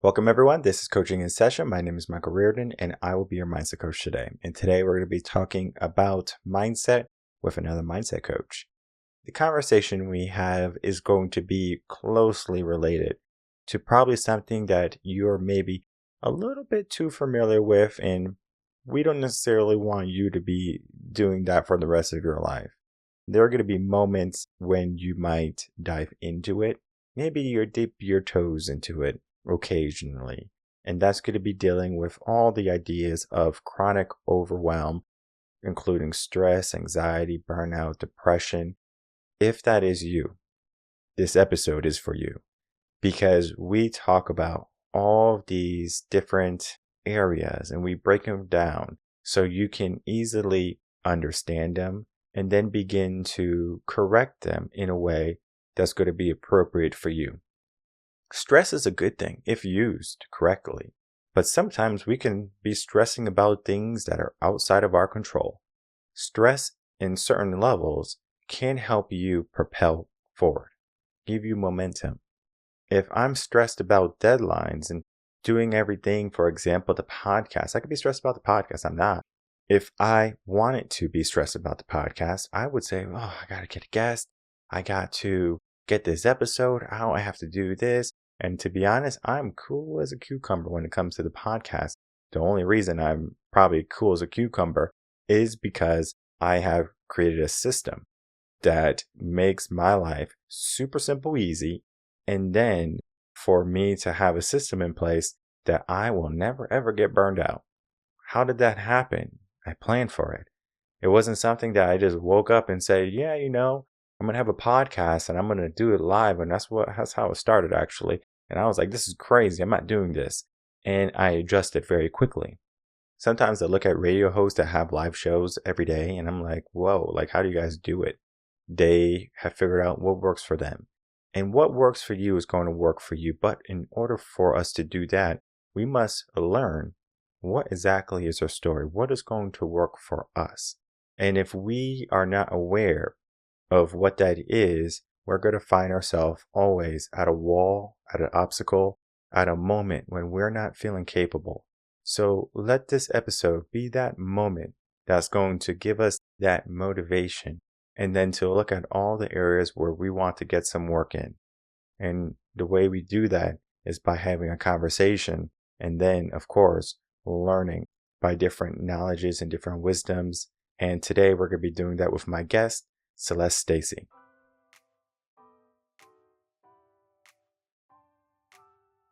Welcome, everyone. This is Coaching in Session. My name is Michael Rearden, and I will be your mindset coach today. And today we're going to be talking about mindset with another mindset coach. The conversation we have is going to be closely related to probably something that you're maybe a little bit too familiar with, and we don't necessarily want you to be doing that for the rest of your life. There are going to be moments when you might dive into it. Maybe you dip your toes into it occasionally. And that's going to be dealing with all the ideas of chronic overwhelm, including stress, anxiety, burnout, depression. If that is you, this episode is for you because we talk about all of these different areas and we break them down so you can easily understand them and then begin to correct them in a way that's going to be appropriate for you. Stress is a good thing if used correctly, but sometimes we can be stressing about things that are outside of our control. Stress in certain levels can help you propel forward, give you momentum. If I'm stressed about deadlines and doing everything, for example, the podcast, I could be stressed about the podcast. I'm not. If I wanted to be stressed about the podcast, I would say, oh, I got to get a guest. I got to get this episode out. I have to do this. And to be honest, I'm cool as a cucumber when it comes to the podcast. The only reason I'm probably cool as a cucumber is because I have created a system that makes my life super simple, easy. And then for me to have a system in place that I will never, ever get burned out. How did that happen? I planned for it. It wasn't something that I just woke up and said, yeah, I'm going to have a podcast and I'm going to do it live. And that's how it started, actually. And I was like, this is crazy. I'm not doing this. And I adjusted very quickly. Sometimes I look at radio hosts that have live shows every day and I'm like, whoa, like, how do you guys do it? They have figured out what works for them. And what works for you is going to work for you. But in order for us to do that, we must learn what exactly is our story? What is going to work for us? And if we are not aware of what that is, we're going to find ourselves always at a wall, at an obstacle, at a moment when we're not feeling capable. So let this episode be that moment that's going to give us that motivation and then to look at all the areas where we want to get some work in. And the way we do that is by having a conversation and then, of course, learning by different knowledges and different wisdoms. And today we're going to be doing that with my guest, Celeste Stacey.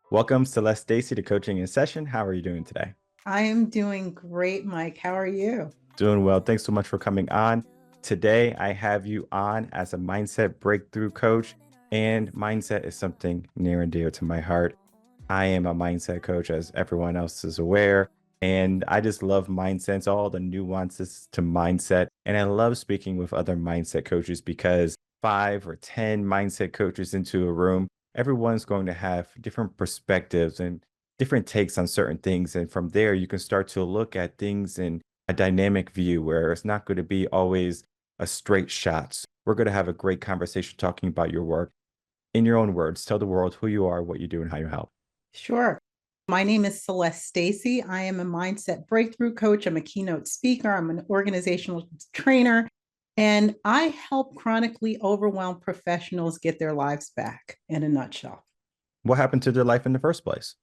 Welcome, Celeste Stacey, to Coaching in Session. How are you doing today? I am doing great, Mike. How are you? Doing well. Thanks so much for coming on. Today, I have you on as a mindset breakthrough coach, and mindset is something near and dear to my heart. I am a mindset coach, as everyone else is aware, and I just love mindsets, all the nuances to mindset. And I love speaking with other mindset coaches because 5 or 10 mindset coaches into a room, everyone's going to have different perspectives and different takes on certain things. And from there, you can start to look at things in a dynamic view where it's not going to be always a straight shot. So we're going to have a great conversation talking about your work. In your own words, tell the world who you are, what you do, and how you help. Sure. My name is Celeste Stacey. I am a mindset breakthrough coach. I'm a keynote speaker. I'm an organizational trainer. And I help chronically overwhelmed professionals get their lives back in a nutshell. What happened to their life in the first place?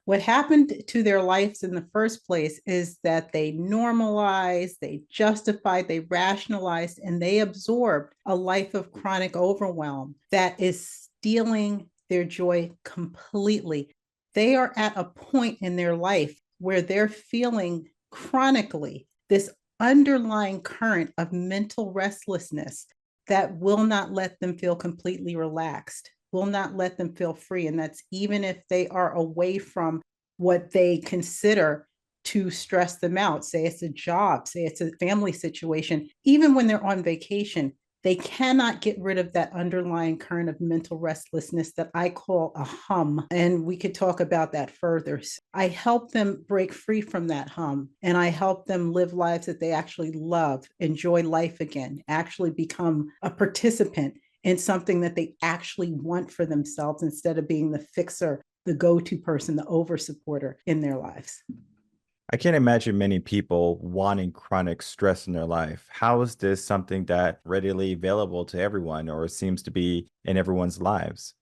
What happened to their lives in the first place is that they normalized, they justified, they rationalized, and they absorbed a life of chronic overwhelm that is stealing their joy completely. They are at a point in their life where they're feeling chronically this underlying current of mental restlessness that will not let them feel completely relaxed, will not let them feel free. And that's even if they are away from what they consider to stress them out. Say it's a job, say it's a family situation. Even when they're on vacation, they cannot get rid of that underlying current of mental restlessness that I call a hum. And we could talk about that further. So I help them break free from that hum, and I help them live lives that they actually love, enjoy life again, actually become a participant in something that they actually want for themselves instead of being the fixer, the go-to person, the over supporter in their lives. I can't imagine many people wanting chronic stress in their life. How is this something that readily available to everyone or seems to be in everyone's lives?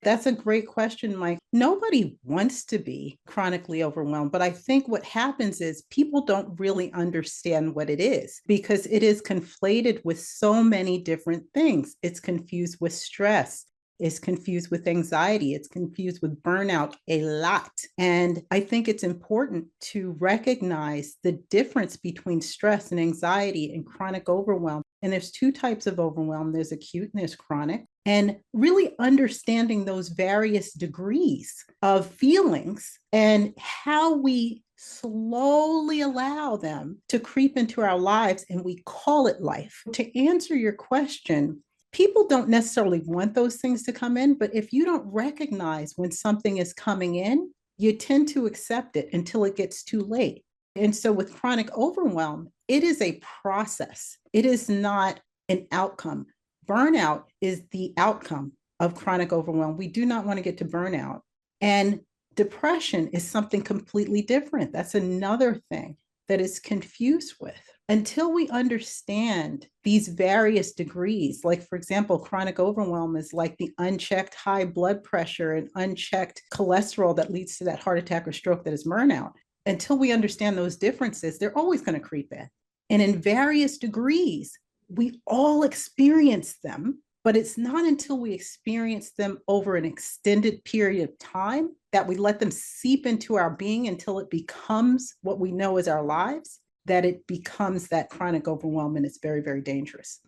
That's a great question, Mike. Nobody wants to be chronically overwhelmed, but I think what happens is people don't really understand what it is because it is conflated with so many different things. It's confused with stress. It's confused with anxiety. It's confused with burnout a lot. And I think it's important to recognize the difference between stress and anxiety and chronic overwhelm. And there's two types of overwhelm. There's acute and there's chronic. And really understanding those various degrees of feelings and how we slowly allow them to creep into our lives, and we call it life. To answer your question, people don't necessarily want those things to come in, but if you don't recognize when something is coming in, you tend to accept it until it gets too late. And so with chronic overwhelm, it is a process. It is not an outcome. Burnout is the outcome of chronic overwhelm. We do not want to get to burnout. And depression is something completely different. That's another thing that is confused with. Until we understand these various degrees, like for example, chronic overwhelm is like the unchecked high blood pressure and unchecked cholesterol that leads to that heart attack or stroke that is burnout. Until we understand those differences, they're always going to creep in. And in various degrees, we all experience them, but it's not until we experience them over an extended period of time that we let them seep into our being until it becomes what we know as our lives, that it becomes that chronic overwhelm, and it's very, very dangerous.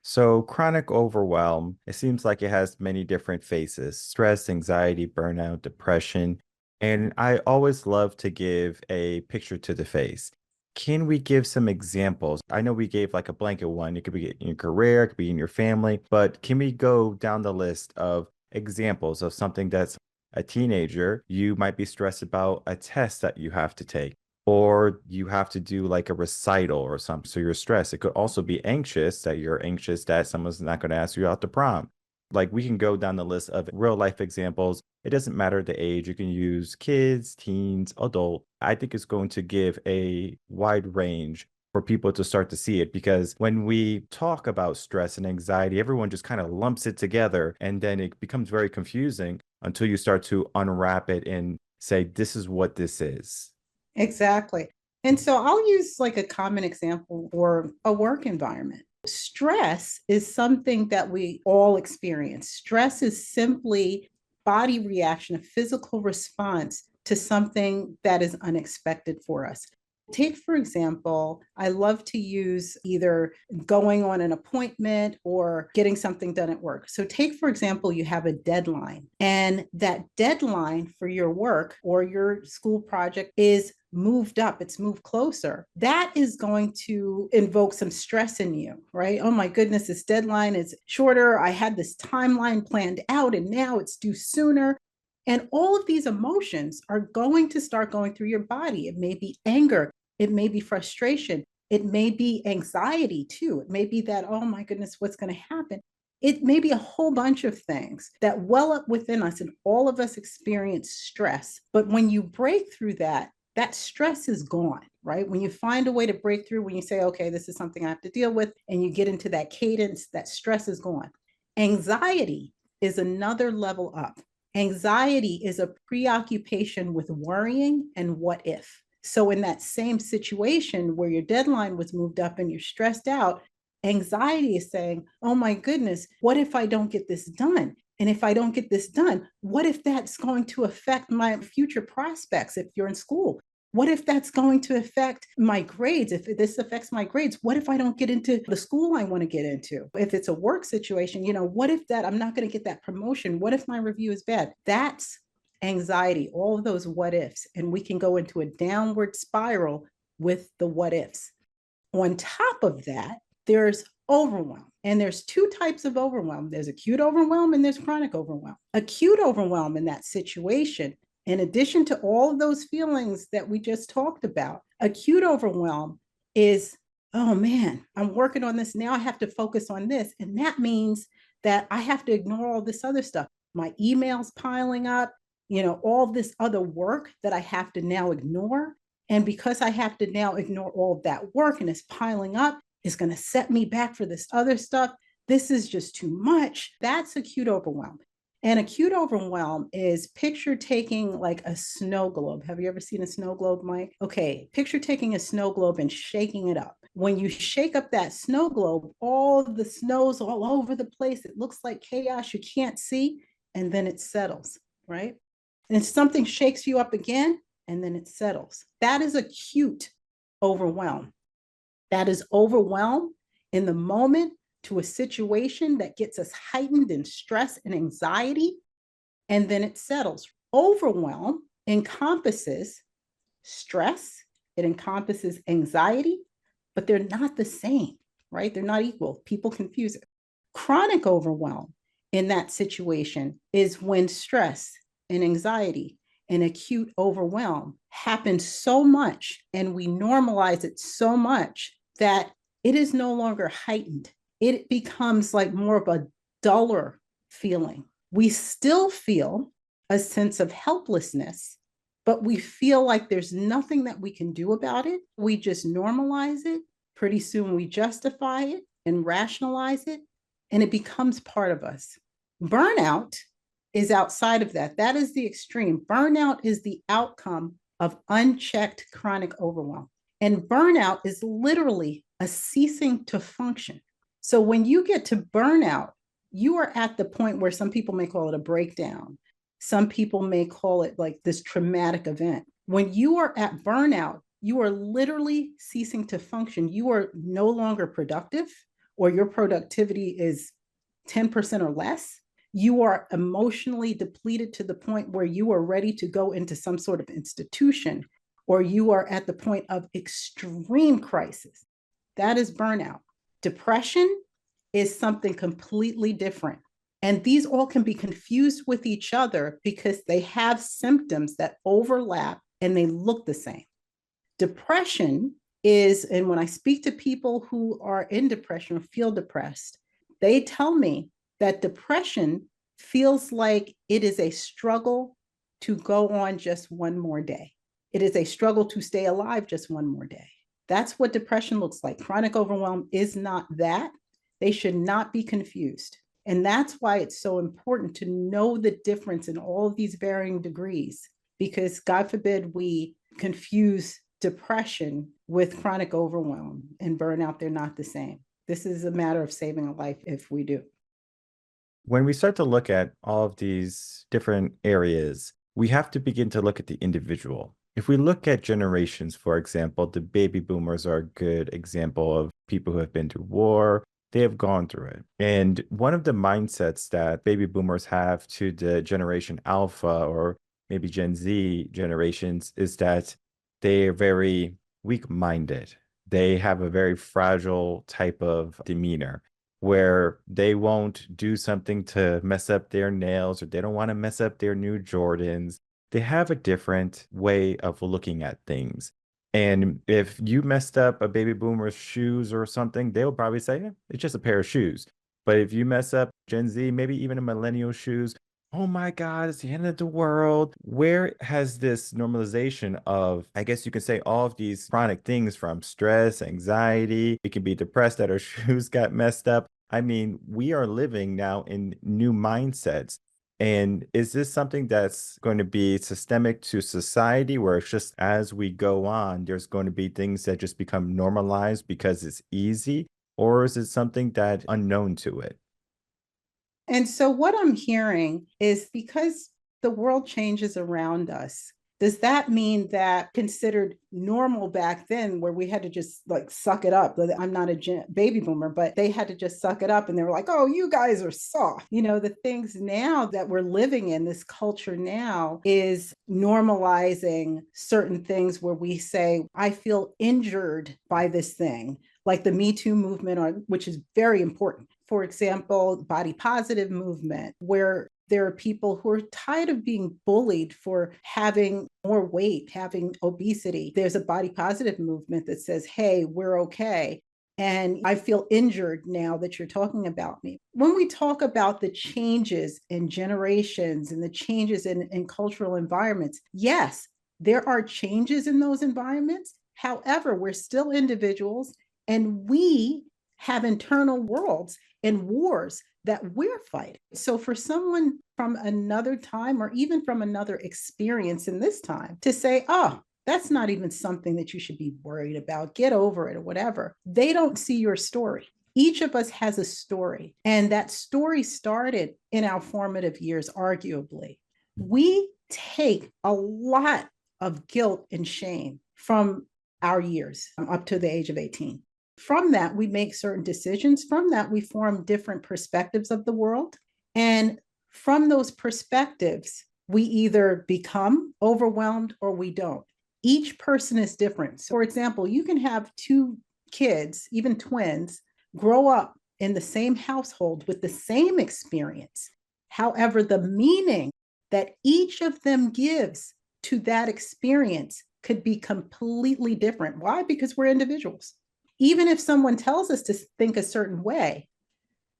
So, chronic overwhelm, it seems like it has many different faces: stress, anxiety, burnout, depression. And I always love to give a picture to the face. Can we give some examples? I know we gave like a blanket one. It could be in your career, it could be in your family, but can we go down the list of examples of something that's a teenager? You might be stressed about a test that you have to take, or you have to do like a recital or something. So you're stressed. It could also be anxious, that you're anxious that someone's not going to ask you out to prom. Like we can go down the list of real life examples. It doesn't matter the age. You can use kids, teens, adult. I think it's going to give a wide range for people to start to see it, because when we talk about stress and anxiety, everyone just kind of lumps it together and then it becomes very confusing until you start to unwrap it and say, this is what this is. Exactly. And so I'll use like a common example for a work environment. Stress is something that we all experience. Stress is simply body reaction, a physical response to something that is unexpected for us. Take, for example, I love to use either going on an appointment or getting something done at work. So, take, for example, you have a deadline, and that deadline for your work or your school project is moved up, it's moved closer. That is going to invoke some stress in you, right? Oh my goodness, this deadline is shorter. I had this timeline planned out, and now it's due sooner. And all of these emotions are going to start going through your body. It may be anger, it may be frustration, it may be anxiety too. It may be that, oh my goodness, what's going to happen? It may be a whole bunch of things that well up within us, and all of us experience stress. But when you break through that, that stress is gone, right? When you find a way to break through, when you say, okay, this is something I have to deal with, and you get into that cadence, that stress is gone. Anxiety is another level up. Anxiety is a preoccupation with worrying and what if. So in that same situation where your deadline was moved up and you're stressed out, anxiety is saying, oh my goodness, what if I don't get this done? And if I don't get this done, what if that's going to affect my future prospects if you're in school? What if that's going to affect my grades? If this affects my grades, what if I don't get into the school I want to get into? If it's a work situation, what if that I'm not going to get that promotion? What if my review is bad? That's anxiety, all of those what ifs. And we can go into a downward spiral with the what ifs. On top of that, there's overwhelm. And there's two types of overwhelm. There's acute overwhelm and there's chronic overwhelm. Acute overwhelm in that situation, in addition to all of those feelings that we just talked about, acute overwhelm is, oh man, I'm working on this. Now I have to focus on this. And that means that I have to ignore all this other stuff. My emails piling up. all this other work that I have to now ignore. And because I have to now ignore all of that work and it's piling up, it's going to set me back for this other stuff. This is just too much. That's acute overwhelm. And acute overwhelm is picture taking like a snow globe. Have you ever seen a snow globe, Mike? Okay, picture taking a snow globe and shaking it up. When you shake up that snow globe, all the snow's all over the place. It looks like chaos you can't see, and then it settles, right? And something shakes you up again, and then it settles. That is acute overwhelm. That is overwhelm in the moment to a situation that gets us heightened in stress and anxiety, and then it settles. Overwhelm encompasses stress, it encompasses anxiety, but they're not the same, right? They're not equal. People confuse it. Chronic overwhelm in that situation is when stress and anxiety and acute overwhelm happen so much and we normalize it so much that it is no longer heightened. It becomes like more of a duller feeling. We still feel a sense of helplessness, but we feel like there's nothing that we can do about it. We just normalize it. Pretty soon we justify it and rationalize it, and it becomes part of us. Burnout is outside of that. That is the extreme. Burnout is the outcome of unchecked chronic overwhelm. And burnout is literally a ceasing to function. So when you get to burnout, you are at the point where some people may call it a breakdown. Some people may call it like this traumatic event. When you are at burnout, you are literally ceasing to function. You are no longer productive, or your productivity is 10% or less. You are emotionally depleted to the point where you are ready to go into some sort of institution, or you are at the point of extreme crisis. That is burnout. Depression is something completely different. And these all can be confused with each other because they have symptoms that overlap and they look the same. Depression is, and when I speak to people who are in depression or feel depressed, they tell me that depression feels like it is a struggle to go on just one more day. It is a struggle to stay alive just one more day. That's what depression looks like. Chronic overwhelm is not that. They should not be confused. And that's why it's so important to know the difference in all of these varying degrees, because God forbid we confuse depression with chronic overwhelm and burnout. They're not the same. This is a matter of saving a life if we do. When we start to look at all of these different areas, we have to begin to look at the individual. If we look at generations, for example, the baby boomers are a good example of people who have been through war. They have gone through it. And one of the mindsets that baby boomers have to the generation Alpha or maybe Gen Z generations is that they are very weak-minded. They have a very fragile type of demeanor where they won't do something to mess up their nails, or they don't want to mess up their new Jordans. They have a different way of looking at things. And if you messed up a baby boomer's shoes or something, they'll probably say, "Yeah, it's just a pair of shoes." But if you mess up Gen Z, maybe even a millennial shoes, oh my God, it's the end of the world. Where has this normalization of, I guess you could say, all of these chronic things from stress, anxiety, we can be depressed that our shoes got messed up. I mean, we are living now in new mindsets. And is this something that's going to be systemic to society where it's just as we go on, there's going to be things that just become normalized because it's easy? Or is it something that unknown to it? And so what I'm hearing is because the world changes around us, does that mean that considered normal back then, where we had to just like suck it up? I'm not a baby boomer, but they had to just suck it up and they were like, oh, you guys are soft. The things now that we're living in, this culture now is normalizing certain things where we say, I feel injured by this thing, like the Me Too movement, which is very important. For example, body positive movement, where there are people who are tired of being bullied for having more weight, having obesity. There's a body positive movement that says, hey, we're okay. And I feel injured now that you're talking about me. When we talk about the changes in generations and the changes in cultural environments, yes, there are changes in those environments. However, we're still individuals and we have internal worlds and wars that we're fighting. So for someone from another time or even from another experience in this time to say, oh, that's not even something that you should be worried about. Get over it or whatever. They don't see your story. Each of us has a story, and that story started in our formative years, arguably. We take a lot of guilt and shame from our years up to the age of 18. From that, we make certain decisions. From that, we form different perspectives of the world. And from those perspectives, we either become overwhelmed or we don't. Each person is different. So, for example, you can have two kids, even twins, grow up in the same household with the same experience. However, the meaning that each of them gives to that experience could be completely different. Why? Because we're individuals. Even if someone tells us to think a certain way,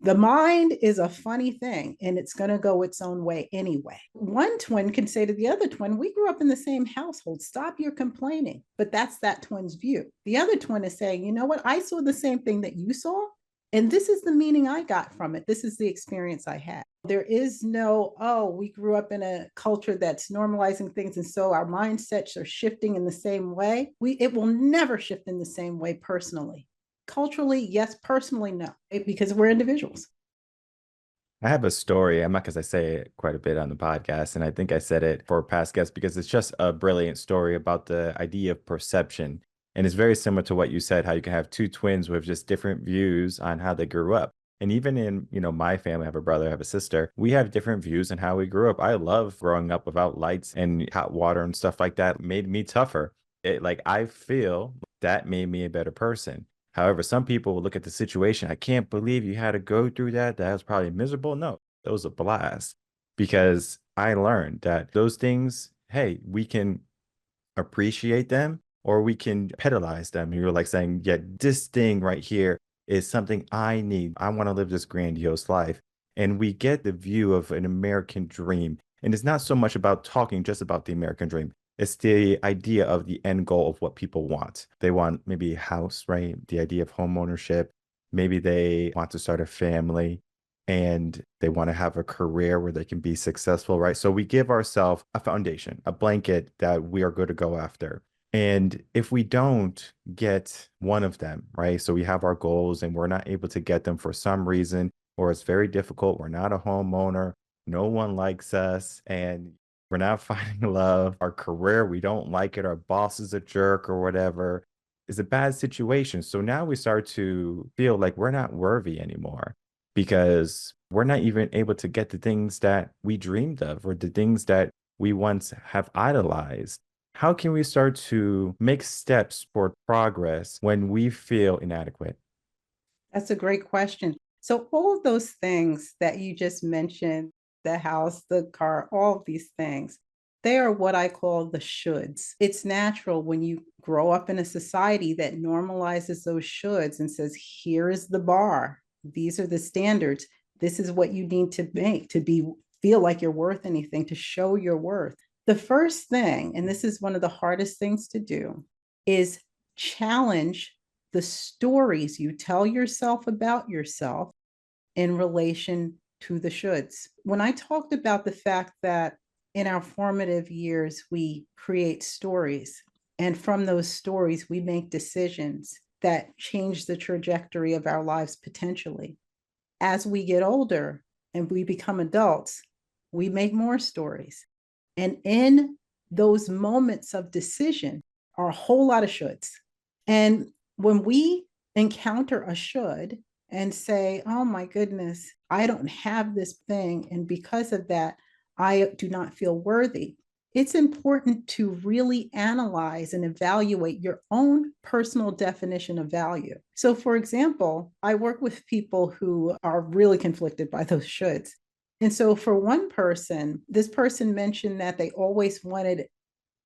the mind is a funny thing and it's going to go its own way anyway. One twin can say to the other twin, we grew up in the same household. Stop your complaining. But that's that twin's view. The other twin is saying, you know what? I saw the same thing that you saw. And this is the meaning I got from it. This is the experience I had. There is no, oh, we grew up in a culture that's normalizing things. And so our mindsets are shifting in the same way. It will never shift in the same way personally. Culturally, yes. Personally, no, because we're individuals. I have a story. I'm not because I say it quite a bit on the podcast, and I think I said it for past guests because it's just a brilliant story about the idea of perception. And it's very similar to what you said, how you can have two twins with just different views on how they grew up. And even in, my family, I have a brother, I have a sister, we have different views on how we grew up. I love growing up without lights and hot water and stuff like that. It made me tougher. I feel that made me a better person. However, some people will look at the situation. I can't believe you had to go through that. That was probably miserable. No, that was a blast because I learned that those things, hey, we can appreciate them or we can pedalize them. You're like saying, yeah, this thing right here is something I need. I want to live this grandiose life. And we get the view of an American dream. And it's not so much about talking just about the American dream. It's the idea of the end goal of what people want. They want maybe a house, right? The idea of home ownership. Maybe they want to start a family and they want to have a career where they can be successful, right? So we give ourselves a foundation, a blanket that we are going to go after. And if we don't get one of them, right? So we have our goals and we're not able to get them for some reason, or it's very difficult. We're not a homeowner. No one likes us. And we're not finding love. Our career, we don't like it. Our boss is a jerk or whatever. It's a bad situation. So now we start to feel like we're not worthy anymore because we're not even able to get the things that we dreamed of or the things that we once have idolized. How can we start to make steps toward progress when we feel inadequate? That's a great question. So, all of those things that you just mentioned, the house, the car, all of these things, they are what I call the shoulds. It's natural when you grow up in a society that normalizes those shoulds and says, here is the bar. These are the standards. This is what you need to make to feel like you're worth anything, to show your worth. The first thing, and this is one of the hardest things to do, is challenge the stories you tell yourself about yourself in relation to the shoulds. When I talked about the fact that in our formative years, we create stories, and from those stories, we make decisions that change the trajectory of our lives potentially. As we get older and we become adults, we make more stories. And in those moments of decision are a whole lot of shoulds. And when we encounter a should and say, oh my goodness, I don't have this thing, and because of that, I do not feel worthy, it's important to really analyze and evaluate your own personal definition of value. So, for example, I work with people who are really conflicted by those shoulds. And so for one person, this person mentioned that they always wanted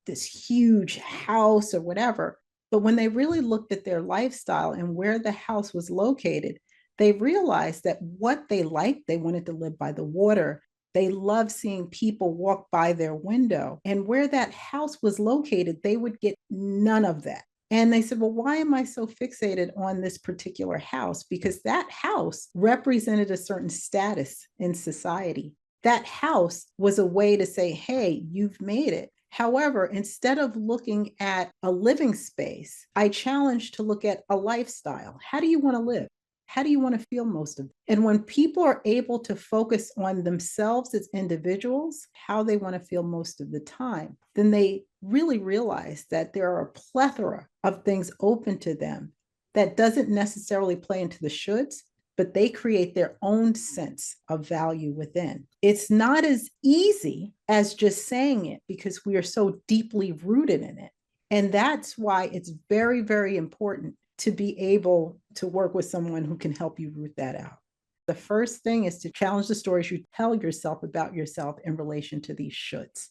this huge house or whatever. But when they really looked at their lifestyle and where the house was located, they realized that what they liked, they wanted to live by the water. They loved seeing people walk by their window. And where that house was located, they would get none of that. And they said, well, why am I so fixated on this particular house? Because that house represented a certain status in society. That house was a way to say, hey, you've made it. However, instead of looking at a living space, I challenge to look at a lifestyle. How do you want to live? How do you want to feel most of it? And when people are able to focus on themselves as individuals, how they want to feel most of the time, then they really realize that there are a plethora of things open to them that doesn't necessarily play into the shoulds, but they create their own sense of value within. It's not as easy as just saying it because we are so deeply rooted in it. And that's why it's very, very important to be able to work with someone who can help you root that out. The first thing is to challenge the stories you tell yourself about yourself in relation to these shoulds.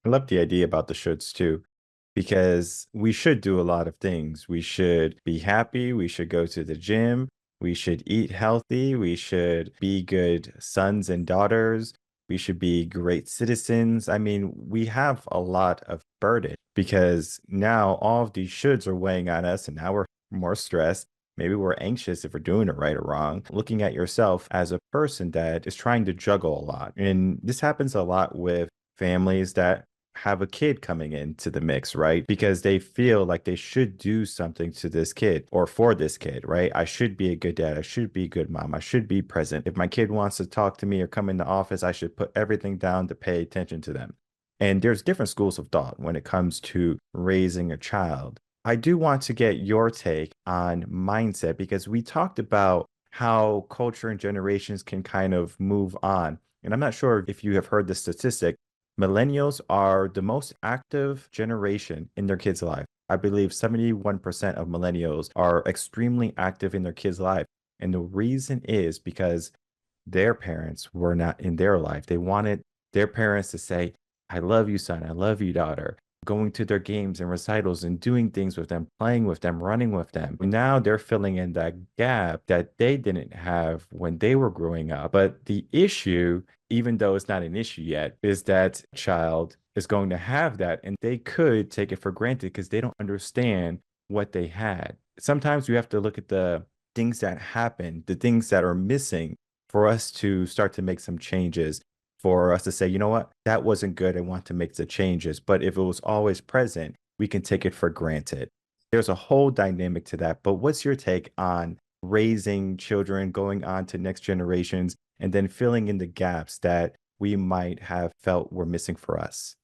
I love the idea about the shoulds too, because we should do a lot of things. We should be happy. We should go to the gym. We should eat healthy. We should be good sons and daughters. We should be great citizens. I mean, we have a lot of burden because now all of these shoulds are weighing on us, and now we're more stressed. Maybe we're anxious if we're doing it right or wrong. Looking at yourself as a person that is trying to juggle a lot. And this happens a lot with families that have a kid coming into the mix, right? Because they feel like they should do something to this kid or for this kid, right? I should be a good dad. I should be a good mom. I should be present. If my kid wants to talk to me or come in the office, I should put everything down to pay attention to them. And there's different schools of thought when it comes to raising a child. I do want to get your take on mindset because we talked about how culture and generations can kind of move on. And I'm not sure if you have heard the statistic. Millennials are the most active generation in their kids' life. I believe 71% of millennials are extremely active in their kids' life. And the reason is because their parents were not in their life. They wanted their parents to say, I love you, son. I love you, daughter. Going to their games and recitals and doing things with them, playing with them, running with them. Now they're filling in that gap that they didn't have when they were growing up. But the issue, even though it's not an issue yet, is that child is going to have that and they could take it for granted because they don't understand what they had. Sometimes we have to look at the things that happen, the things that are missing for us to start to make some changes, for us to say, you know what, that wasn't good. I want to make the changes. But if it was always present, we can take it for granted. There's a whole dynamic to that. But what's your take on raising children, going on to next generations, and then filling in the gaps that we might have felt were missing for us?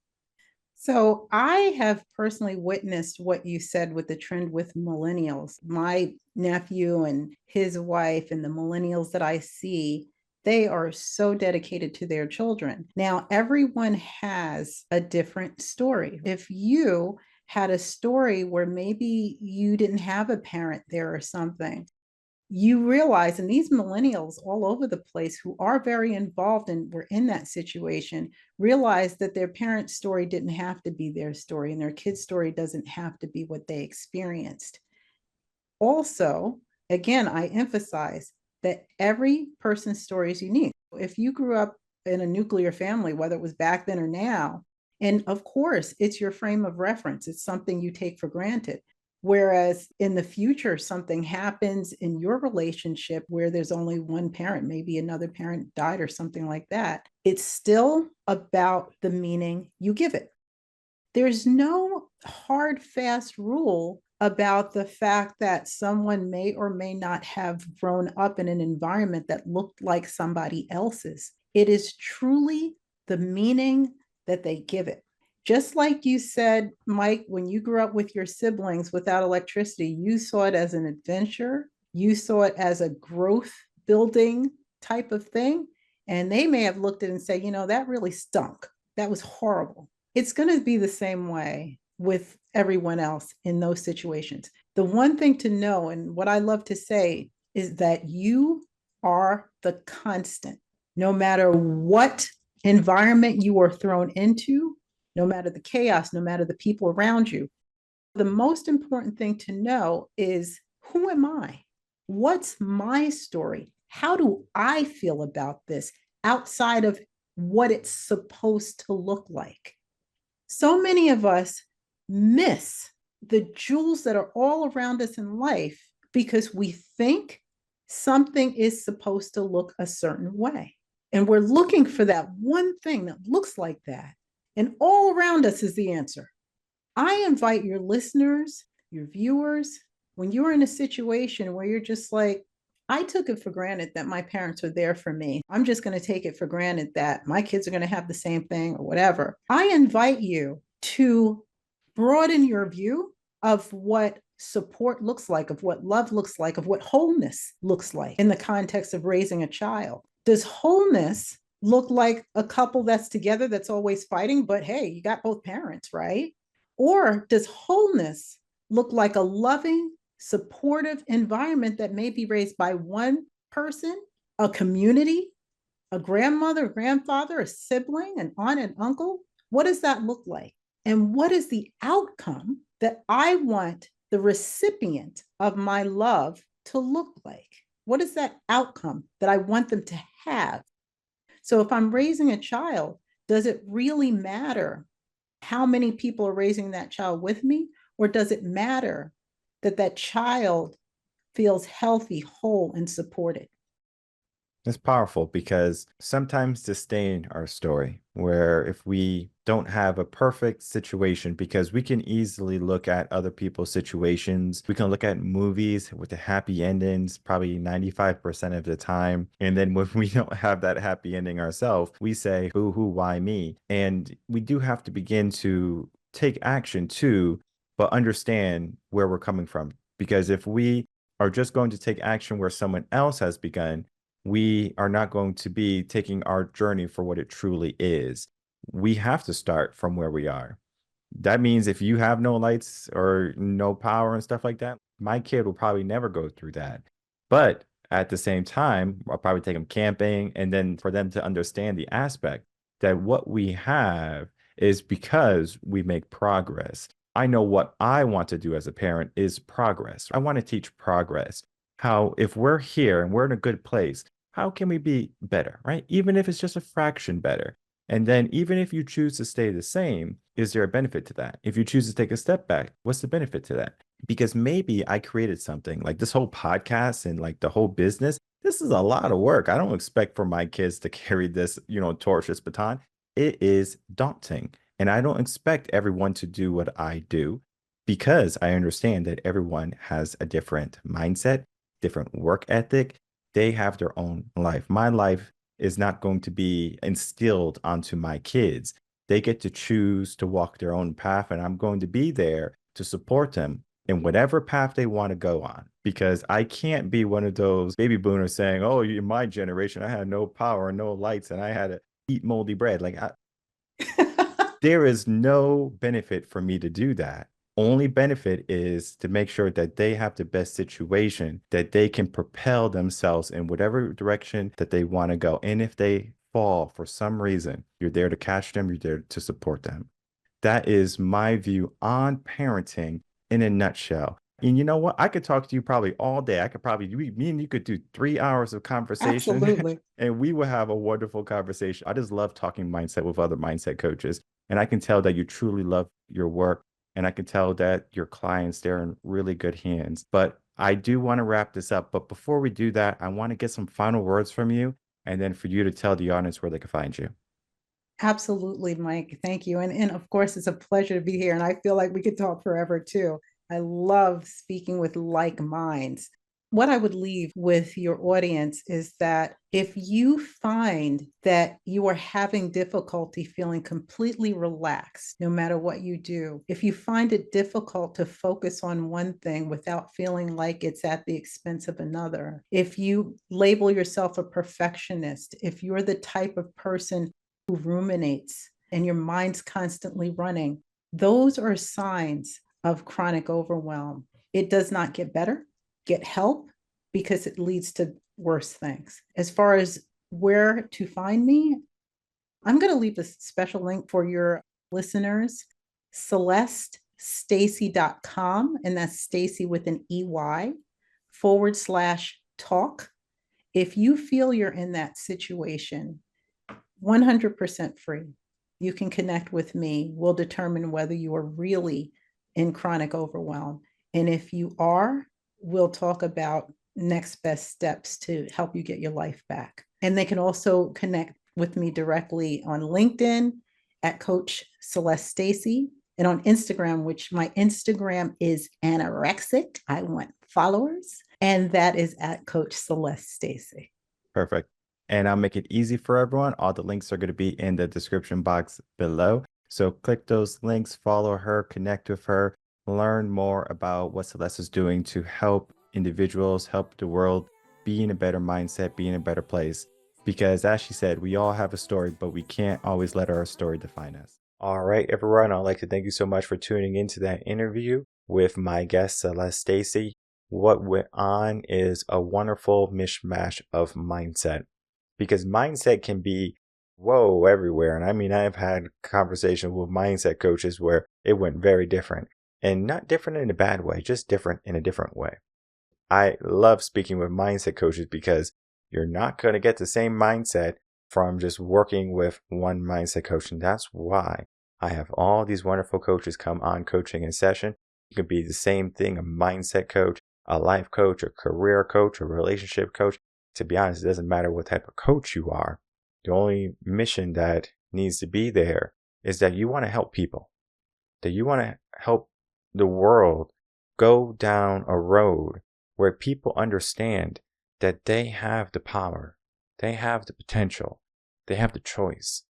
So I have personally witnessed what you said with the trend with millennials. My nephew and his wife and the millennials that I see, they are so dedicated to their children. Now, everyone has a different story. If you had a story where maybe you didn't have a parent there or something, you realize, and these millennials all over the place who are very involved and were in that situation, realize that their parents' story didn't have to be their story and their kid's story doesn't have to be what they experienced. Also, again, I emphasize that every person's story is unique. If you grew up in a nuclear family, whether it was back then or now, and of course, it's your frame of reference, it's something you take for granted. Whereas in the future, something happens in your relationship where there's only one parent, maybe another parent died or something like that. It's still about the meaning you give it. There's no hard, fast rule about the fact that someone may or may not have grown up in an environment that looked like somebody else's. It is truly the meaning that they give it. Just like you said, Mike, when you grew up with your siblings without electricity, you saw it as an adventure. You saw it as a growth building type of thing. And they may have looked at it and said, you know, that really stunk. That was horrible. It's going to be the same way with everyone else in those situations. The one thing to know, and what I love to say, is that you are the constant. No matter what environment you are thrown into, no matter the chaos, no matter the people around you, The most important thing to know is, who am I? What's my story? How do I feel about this outside of what it's supposed to look like? So many of us miss the jewels that are all around us in life because we think something is supposed to look a certain way. And we're looking for that one thing that looks like that. And all around us is the answer. I invite your listeners, your viewers, when you're in a situation where you're just like, I took it for granted that my parents are there for me. I'm just going to take it for granted that my kids are going to have the same thing or whatever. I invite you to broaden your view of what support looks like, of what love looks like, of what wholeness looks like in the context of raising a child. Does wholeness look like a couple that's together that's always fighting, but hey, you got both parents, right? Or does wholeness look like a loving, supportive environment that may be raised by one person, a community, a grandmother, a grandfather, a sibling, an aunt and uncle? What does that look like? And what is the outcome that I want the recipient of my love to look like? What is that outcome that I want them to have? So if I'm raising a child, does it really matter how many people are raising that child with me? Or does it matter that that child feels healthy, whole, and supported? It's powerful because sometimes to stay in our story, where if we don't have a perfect situation, because we can easily look at other people's situations, we can look at movies with the happy endings probably 95% of the time. And then when we don't have that happy ending ourselves, we say, boo hoo, why me? And we do have to begin to take action too, but understand where we're coming from. Because if we are just going to take action where someone else has begun, we are not going to be taking our journey for what it truly is. We have to start from where we are. That means if you have no lights or no power and stuff like that, my kid will probably never go through that. But at the same time, I'll probably take them camping, and then for them to understand the aspect that what we have is because we make progress. I know what I want to do as a parent is progress. I want to teach progress. How if we're here and we're in a good place, how can we be better, right? Even if it's just a fraction better. And then even if you choose to stay the same, is there a benefit to that? If you choose to take a step back, what's the benefit to that? Because maybe I created something like this whole podcast and like the whole business. This is a lot of work. I don't expect for my kids to carry this, torch, this baton. It is daunting. And I don't expect everyone to do what I do because I understand that everyone has a different mindset, different work ethic. They have their own life. My life is not going to be instilled onto my kids. They get to choose to walk their own path, and I'm going to be there to support them in whatever path they want to go on. Because I can't be one of those baby boomers saying, "Oh, in my generation, I had no power, no lights, and I had to eat moldy bread." There is no benefit for me to do that. Only benefit is to make sure that they have the best situation, that they can propel themselves in whatever direction that they want to go. And if they fall for some reason, you're there to catch them, you're there to support them. That is my view on parenting in a nutshell. And you know what? I could talk to you probably all day. Me and you could do 3 hours of conversation Absolutely. and we would have a wonderful conversation. I just love talking mindset with other mindset coaches. And I can tell that you truly love your work. And I can tell that your clients, they're in really good hands. But I do want to wrap this up. But before we do that, I want to get some final words from you and then for you to tell the audience where they can find you. Absolutely, Mike. Thank you. And of course, it's a pleasure to be here. And I feel like we could talk forever too. I love speaking with like minds. What I would leave with your audience is that if you find that you are having difficulty feeling completely relaxed, no matter what you do, if you find it difficult to focus on one thing without feeling like it's at the expense of another, if you label yourself a perfectionist, if you're the type of person who ruminates and your mind's constantly running, those are signs of chronic overwhelm. It does not get better. Get help because it leads to worse things. As far as where to find me, I'm going to leave a special link for your listeners, Celeste CelesteStacey.com, and that's Stacey with an EY /talk. If you feel you're in that situation, 100% free. You can connect with me. We'll determine whether you are really in chronic overwhelm. And if you are, we'll talk about next best steps to help you get your life back. And they can also connect with me directly on LinkedIn at Coach Celeste Stacey, and on Instagram, which my Instagram is anorexic. I want followers. And that is at Coach Celeste Stacey. Perfect. And I'll make it easy for everyone. All the links are going to be in the description box below. So click those links, follow her, connect with her, learn more about what Celeste is doing to help individuals, help the world be in a better mindset, be in a better place. Because as she said, we all have a story, but we can't always let our story define us. All right, everyone. I'd like to thank you so much for tuning into that interview with my guest, Celeste Stacey. What went on is a wonderful mishmash of mindset, because mindset can be whoa everywhere. And I mean, I've had conversations with mindset coaches where it went very different, and not different in a bad way, just different in a different way. I love speaking with mindset coaches because you're not going to get the same mindset from just working with one mindset coach. And that's why I have all these wonderful coaches come on coaching in session. You can be the same thing, a mindset coach, a life coach, a career coach, a relationship coach. To be honest, it doesn't matter what type of coach you are. The only mission that needs to be there is that you want to help people, that you want to help the world go down a road where people understand that they have the power, they have the potential, they have the choice.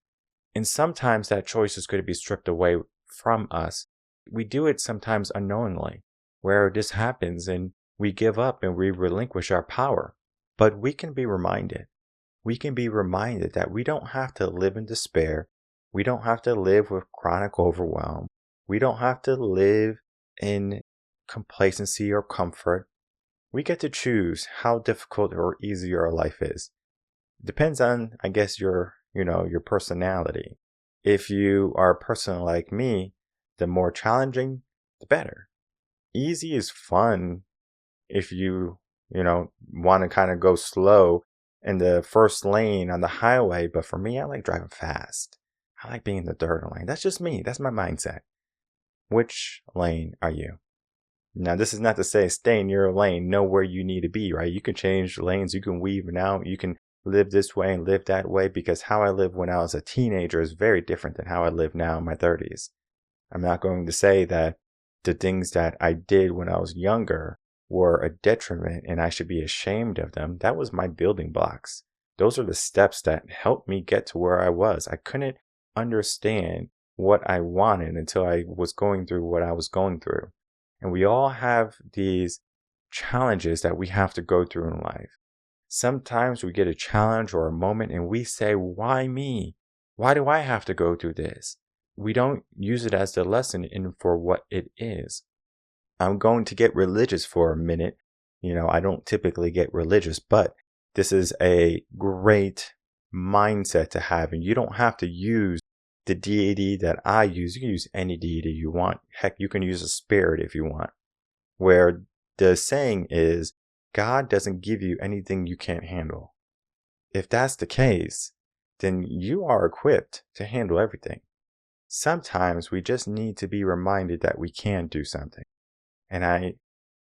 And sometimes that choice is going to be stripped away from us. We do it sometimes unknowingly, where this happens and we give up and we relinquish our power. But we can be reminded. We can be reminded that we don't have to live in despair. We don't have to live with chronic overwhelm. We don't have to live in complacency or comfort. We get to choose how difficult or easy our life is. It depends on, I guess, your personality. If you are a person like me, the more challenging, the better. Easy is fun if you want to kind of go slow in the first lane on the highway. But for me, I like driving fast. I like being in the third lane. That's just me. That's my mindset. Which lane are you? Now, this is not to say stay in your lane, know where you need to be, right? You can change lanes, you can weave and out, you can live this way and live that way, because how I lived when I was a teenager is very different than how I live now in my 30s. I'm not going to say that the things that I did when I was younger were a detriment and I should be ashamed of them. That was my building blocks. Those are the steps that helped me get to where I was. I couldn't understand what I wanted until I was going through what I was going through. And we all have these challenges that we have to go through in life. Sometimes we get a challenge or a moment and we say, why me? Why do I have to go through this? We don't use it as the lesson in for what it is. I'm going to get religious for a minute. I don't typically get religious, but this is a great mindset to have. And you don't have to use the deity that I use. You can use any deity you want. Heck, you can use a spirit if you want. Where the saying is, God doesn't give you anything you can't handle. If that's the case, then you are equipped to handle everything. Sometimes we just need to be reminded that we can do something. And I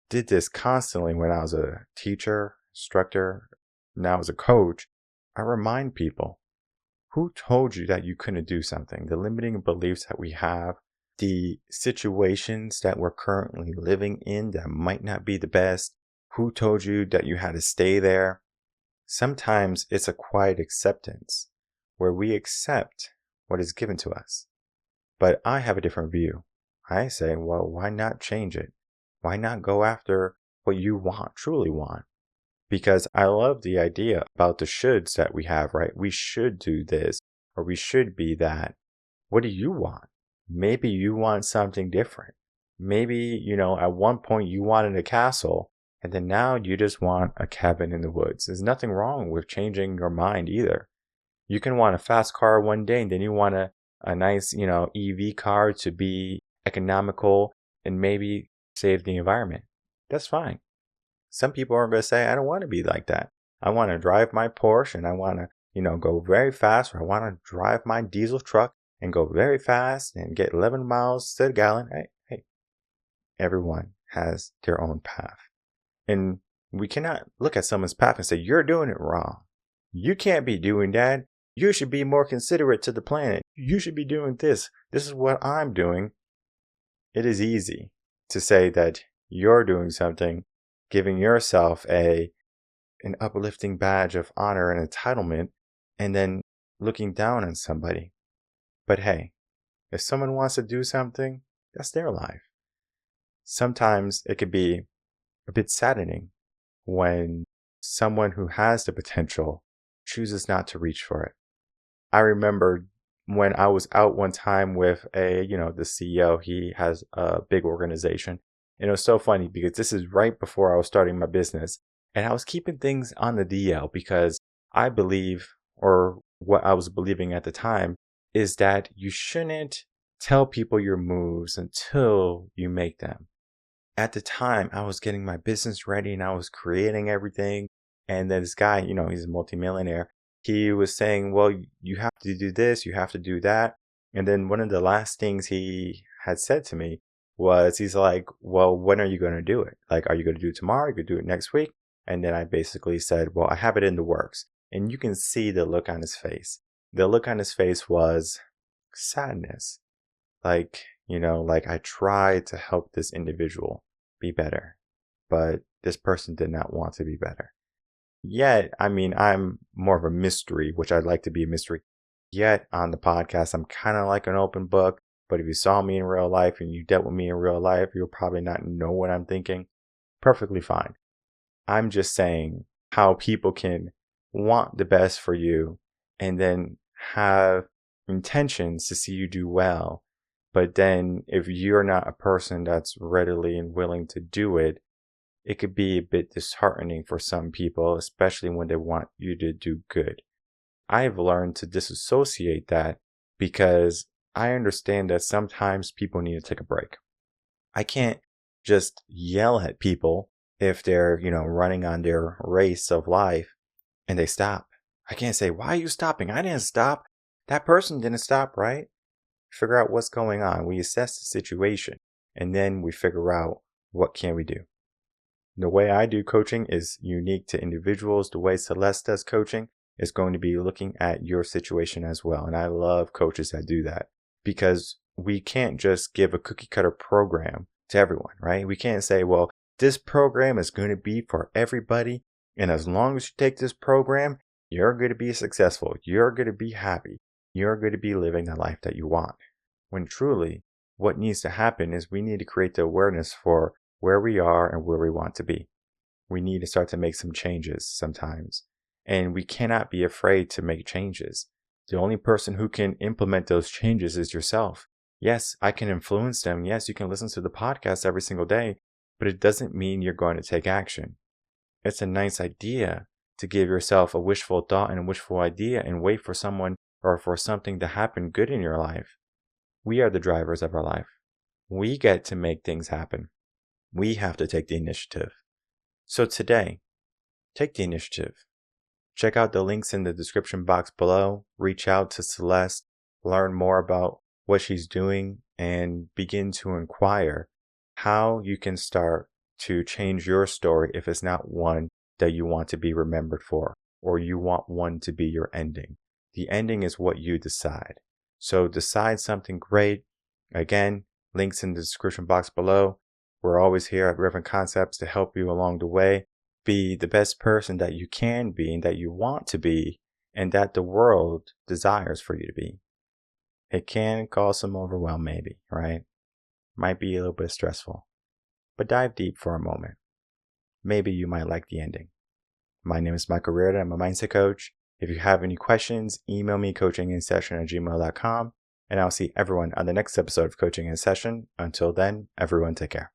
did this constantly when I was a teacher, instructor, now as a coach. I remind people, who told you that you couldn't do something? The limiting beliefs that we have, the situations that we're currently living in that might not be the best. Who told you that you had to stay there? Sometimes it's a quiet acceptance where we accept what is given to us. But I have a different view. I say, well, why not change it? Why not go after what you want, truly want? Because I love the idea about the shoulds that we have, right? We should do this or we should be that. What do you want? Maybe you want something different. Maybe, at one point you wanted a castle and then now you just want a cabin in the woods. There's nothing wrong with changing your mind either. You can want a fast car one day and then you want a nice, EV car to be economical, and maybe save the environment. That's fine. Some people are going to say, I don't want to be like that. I want to drive my Porsche and I want to, go very fast, or I want to drive my diesel truck and go very fast and get 11 miles to the gallon. Hey, everyone has their own path. And we cannot look at someone's path and say, you're doing it wrong. You can't be doing that. You should be more considerate to the planet. You should be doing this. This is what I'm doing. It is easy to say that you're doing something, giving yourself an uplifting badge of honor and entitlement, and then looking down on somebody. But hey, if someone wants to do something, that's their life. Sometimes it could be a bit saddening when someone who has the potential chooses not to reach for it. I remember when I was out one time with the CEO. He has a big organization. And it was so funny because this is right before I was starting my business. And I was keeping things on the DL because I believe, or what I was believing at the time, is that you shouldn't tell people your moves until you make them. At the time, I was getting my business ready and I was creating everything. And then this guy, he's a multimillionaire. He was saying, well, you have to do this, you have to do that. And then one of the last things he had said to me was, he's like, well, when are you going to do it? Like, are you going to do it tomorrow? Are you going to do it next week? And then I basically said, well, I have it in the works. And you can see the look on his face. The look on his face was sadness. Like I tried to help this individual be better, but this person did not want to be better. Yet, I'm more of a mystery, which I'd like to be a mystery. Yet on the podcast, I'm kind of like an open book. But if you saw me in real life and you dealt with me in real life, you'll probably not know what I'm thinking. Perfectly fine. I'm just saying how people can want the best for you and then have intentions to see you do well. But then if you're not a person that's readily and willing to do it, it could be a bit disheartening for some people, especially when they want you to do good. I've learned to disassociate that because I understand that sometimes people need to take a break. I can't just yell at people if they're, running on their race of life and they stop. I can't say, why are you stopping? I didn't stop. That person didn't stop, right? Figure out what's going on. We assess the situation and then we figure out what can we do. The way I do coaching is unique to individuals. The way Celeste does coaching is going to be looking at your situation as well. And I love coaches that do that because we can't just give a cookie cutter program to everyone, right? We can't say, well, this program is going to be for everybody. And as long as you take this program, you're going to be successful. You're going to be happy. You're going to be living the life that you want. When truly what needs to happen is we need to create the awareness for where we are and where we want to be. We need to start to make some changes sometimes. And we cannot be afraid to make changes. The only person who can implement those changes is yourself. Yes, I can influence them. Yes, you can listen to the podcast every single day, but it doesn't mean you're going to take action. It's a nice idea to give yourself a wishful thought and a wishful idea and wait for someone or for something to happen good in your life. We are the drivers of our life. We get to make things happen. We have to take the initiative. So today, take the initiative. Check out the links in the description box below. Reach out to Celeste, learn more about what she's doing, and begin to inquire how you can start to change your story if it's not one that you want to be remembered for, or you want one to be your ending. The ending is what you decide. So decide something great. Again, links in the description box below. We're always here at Reven Concepts to help you along the way. Be the best person that you can be and that you want to be and that the world desires for you to be. It can cause some overwhelm maybe, right? Might be a little bit stressful. But dive deep for a moment. Maybe you might like the ending. My name is Michael Rearden. I'm a mindset coach. If you have any questions, email me coachinginsession@gmail.com. And I'll see everyone on the next episode of Coaching in Session. Until then, everyone take care.